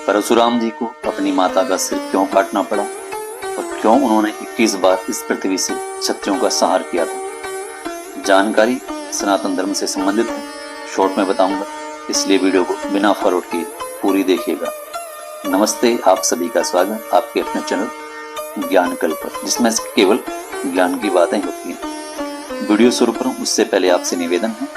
परशुराम जी को अपनी माता का सिर क्यों काटना पड़ा और क्यों उन्होंने 21 बार इस पृथ्वी से क्षत्रियों का संहार किया था, जानकारी सनातन धर्म से संबंधित है। शॉर्ट में बताऊंगा, इसलिए वीडियो को बिना फॉरवर्ड किए पूरी देखिएगा। नमस्ते, आप सभी का स्वागत आपके अपने चैनल ज्ञान कल्प पर, जिसमें केवल ज्ञान की बातें होती हैं। वीडियो शुरू करूं उससे पहले आपसे निवेदन है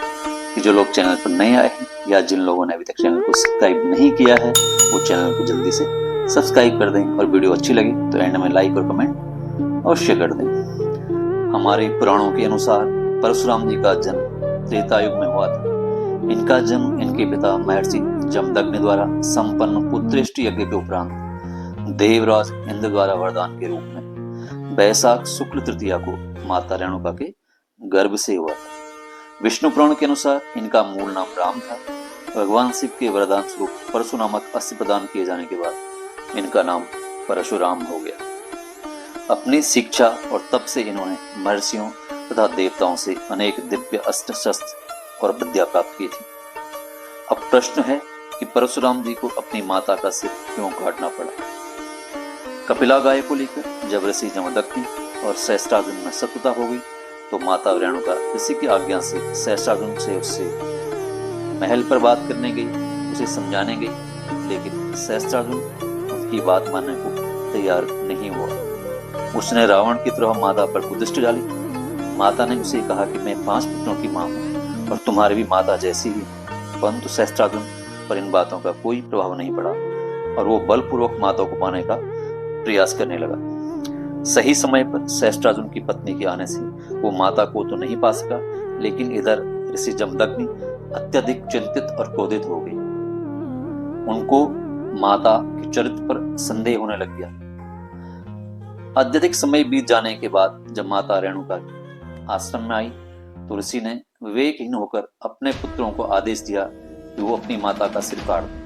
कि जो लोग चैनल पर नए आए हैं या जिन लोगों ने अभी तक चैनल को सब्सक्राइब नहीं किया है वो चैनल को जल्दी से सब्सक्राइब कर दें और वीडियो अच्छी लगे तो एंड में लाइक और कमेंट अवश्य कर दें। हमारे पुराणों के अनुसार परशुराम जी का जन्म त्रेता युग में हुआ था। इनका जन्म इनके पिता महर्षि जमदग्नि द्वारा संपन्न पुत्रेष्ट यज्ञ के उपरांत देवराज इंद्र द्वारा वरदान के रूप में वैशाख शुक्ल तृतीया को माता रेणुका के गर्भ से हुआ था। विष्णु पुराण के अनुसार इनका मूल नाम राम था। भगवान शिव के वरदान स्वरूप परशु नामक अस्त्र प्रदान किए जाने के बाद इनका नाम परशुराम हो गया। अपनी शिक्षा और तप से इन्होंने महर्षियों तथा देवताओं से अनेक दिव्य अस्त्र शस्त्र और विद्या प्राप्त की थी। अब प्रश्न है कि परशुराम जी को अपनी माता का सिर क्यों काटना पड़ा। कपिला गाय को लेकर जब ऋषि जमदग्नि और सहस्त्रार्जुन में शत्रुता हो गई तो माता रेणुका ऋषि की आज्ञा से सहस्त्रार्जुन से उससे महल पर बात करने गई, उसे समझाने गई, लेकिन सहस्त्रार्जुन उनकी बात मानने को तैयार नहीं हुआ। उसने रावण की तरह माता पर कुदृष्टि डाली। माता ने उसे कहा कि मैं 5 पुत्रों की मां हूं और तुम्हारी भी माता जैसी ही, परंतु सहस्त्रार्जुन पर इन बातों का कोई प्रभाव नहीं पड़ा और वो बलपूर्वक माता को पाने का प्रयास करने लगा। सही समय पर सहस्त्रार्जुन की पत्नी के आने से वो माता को तो नहीं पा सका, लेकिन इधर ऋषि जमदग्नि अत्यधिक चिंतित और क्रोधित हो गई। उनको माता के चरित्र पर संदेह होने लग गया। अत्यधिक समय बीत जाने के बाद जब माता रेणुका आश्रम में आई तो ऋषि ने विवेकहीन होकर अपने पुत्रों को आदेश दिया कि वो अपनी माता का सिर काट दें।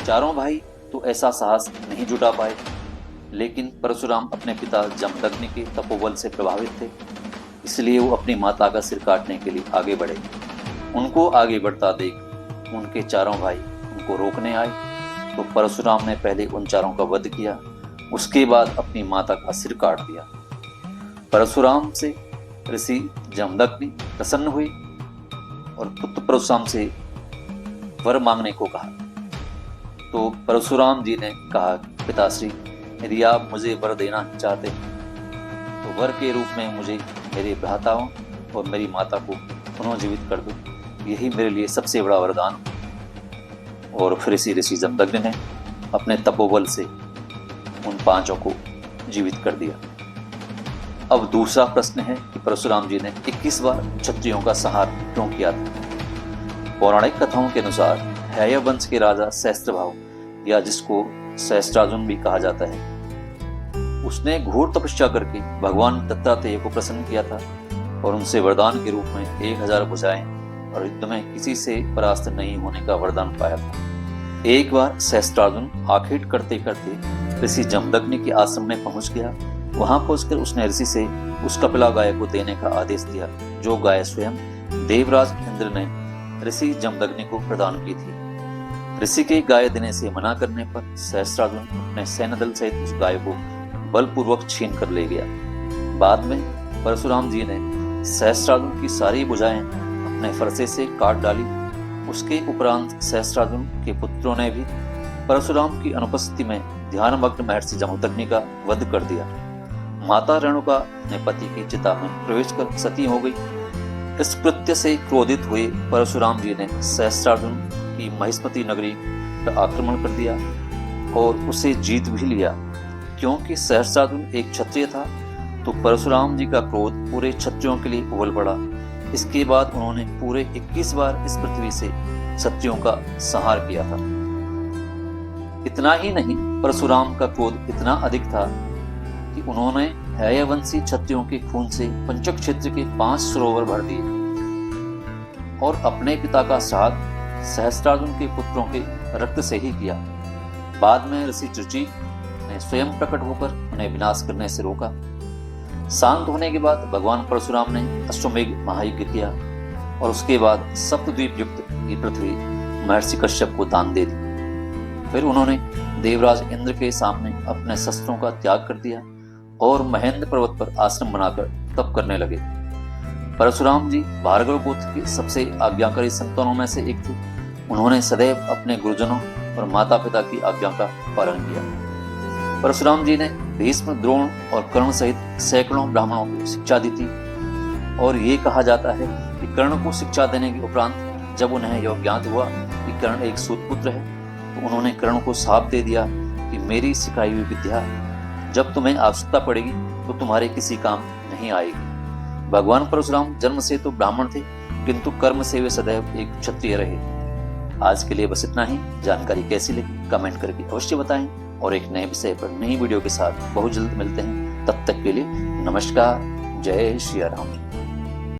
चारों भाई तो ऐसा साहस नहीं जुटा पाए, लेकिन परशुराम अपने पिता जमदग्नि के तपोबल से प्रभावित थे, इसलिए वो अपनी माता का सिर काटने के लिए आगे बढ़े। उनको आगे बढ़ता देख उनके चारों भाई उनको रोकने आए तो परशुराम ने पहले उन चारों का वध किया, उसके बाद अपनी माता का सिर काट दिया। परशुराम से ऋषि जमदग्नि प्रसन्न हुए और पुत्र परशुराम से वर मांगने को कहा। तो परशुराम जी ने कहा, पिताश्री, यदि आप मुझे वर देना चाहते हैं तो वर के रूप में मुझे मेरे भ्राताओं और मेरी माता को पुनर्जीवित कर दो, यही मेरे लिए सबसे बड़ा वरदान। और फिर ऋषि जमदग्नि ने अपने तपोबल से उन 5 को जीवित कर दिया। अब दूसरा प्रश्न है कि परशुराम जी ने 21 बार क्षत्रियों का संहार क्यों किया था। पौराणिक कथाओं के अनुसार हैय वंश के राजा सहस्त्रभाव, या जिसको सहस्त्रार्जुन भी कहा जाता है, उसने घोर तपस्या करके भगवान दत्तात्रेय को प्रसन्न किया था और उनसे वरदान के रूप में 1000 भुजाएं और युद्ध में किसी से परास्त नहीं होने का वरदान पाया था। एक बार सहस्त्रार्जुन आखेट करते करते ऋषि जमदग्नि के आश्रम में पहुंच गया। वहां पहुंचकर उसने ऋषि से उस कपिला गाय को देने का आदेश दिया, जो गाय स्वयं देवराज इंद्र ने ऋषि जमदग्नि को प्रदान की थी। ऋषि के गाय देने से मना करने पर सहस्त्रार्जुन अपने सैन्य दल सहित उस गाय को बलपूर्वक छीन कर ले गया। बाद में परशुराम जी ने सहस्त्रार्जुन की सारी भुजाएं अपने फरसे से काट डाली। उसके उपरांत सहस्त्रार्जुन के पुत्रों ने भी परशुराम की अनुपस्थिति में ध्यानमग्न महर्षि जमदग्नि का वध कर दिया। माता रेणुका ने पति की चिता में प्रवेश कर सती हो गई। इस कृत्य से क्रोधित हुए परशुराम जी ने सहस्त्रार्जुन की महिष्मती नगरी पर आक्रमण कर दिया और उसे जीत भी लिया। क्योंकि सहस्त्रार्जुन एक क्षत्रिय था तो परशुराम जी का क्रोध पूरे क्षत्रियों के लिए उबल पड़ा। इसके बाद उन्होंने पूरे 21 बार इस पृथ्वी से क्षत्रियों का संहार किया था। इतना ही नहीं, परशुराम का क्रोध इतना अधिक था कि उन्होंने हैयवंशी क्षत्रियों के खून से पंचक क्षेत्र के 5 सरोवर भर दिए और अपने पिता का श्राद्ध सहस्त्रार्जुन के पुत्रों के रक्त से ही किया। बाद में ऋषि चुची ने स्वयं प्रकट होकर उन्हें विनाश करने से रोका। शांत होने के बाद भगवान परशुराम ने अश्वमेघ महायज्ञ किया और उसके बाद सप्तद्वीप युक्त की पृथ्वी महर्षि कश्यप को दान दे दी। फिर उन्होंने देवराज इंद्र के सामने अपने शस्त्रों का त्याग कर दिया और महेंद्र पर्वत पर आश्रम बनाकर तप करने लगे। परशुराम जी भार्गव गोत्र के सबसे आज्ञाकारी संतानों में से एक थे। उन्होंने सदैव अपने गुरुजनों और माता पिता की आज्ञा का पालन किया। परशुराम जी ने भीष्म, द्रोण और कर्ण सहित सैकड़ों ब्राह्मणों को शिक्षा दी थी और ये कहा जाता है कि कर्ण को शिक्षा देने के उपरांत जब उन्हें यह ज्ञात हुआ कि कर्ण एक सूतपुत्र है तो उन्होंने कर्ण को शाप दे दिया कि मेरी सिखाई हुई विद्या जब तुम्हें आवश्यकता पड़ेगी तो तुम्हारे किसी काम नहीं आएगी। भगवान परशुराम जन्म से तो ब्राह्मण थे किंतु कर्म से वे सदैव एक क्षत्रिय रहे। आज के लिए बस इतना ही। जानकारी कैसी लगी कमेंट करके अवश्य बताएं और एक नए विषय पर नई वीडियो के साथ बहुत जल्द मिलते हैं। तब तक के लिए नमस्कार। जय श्री राम।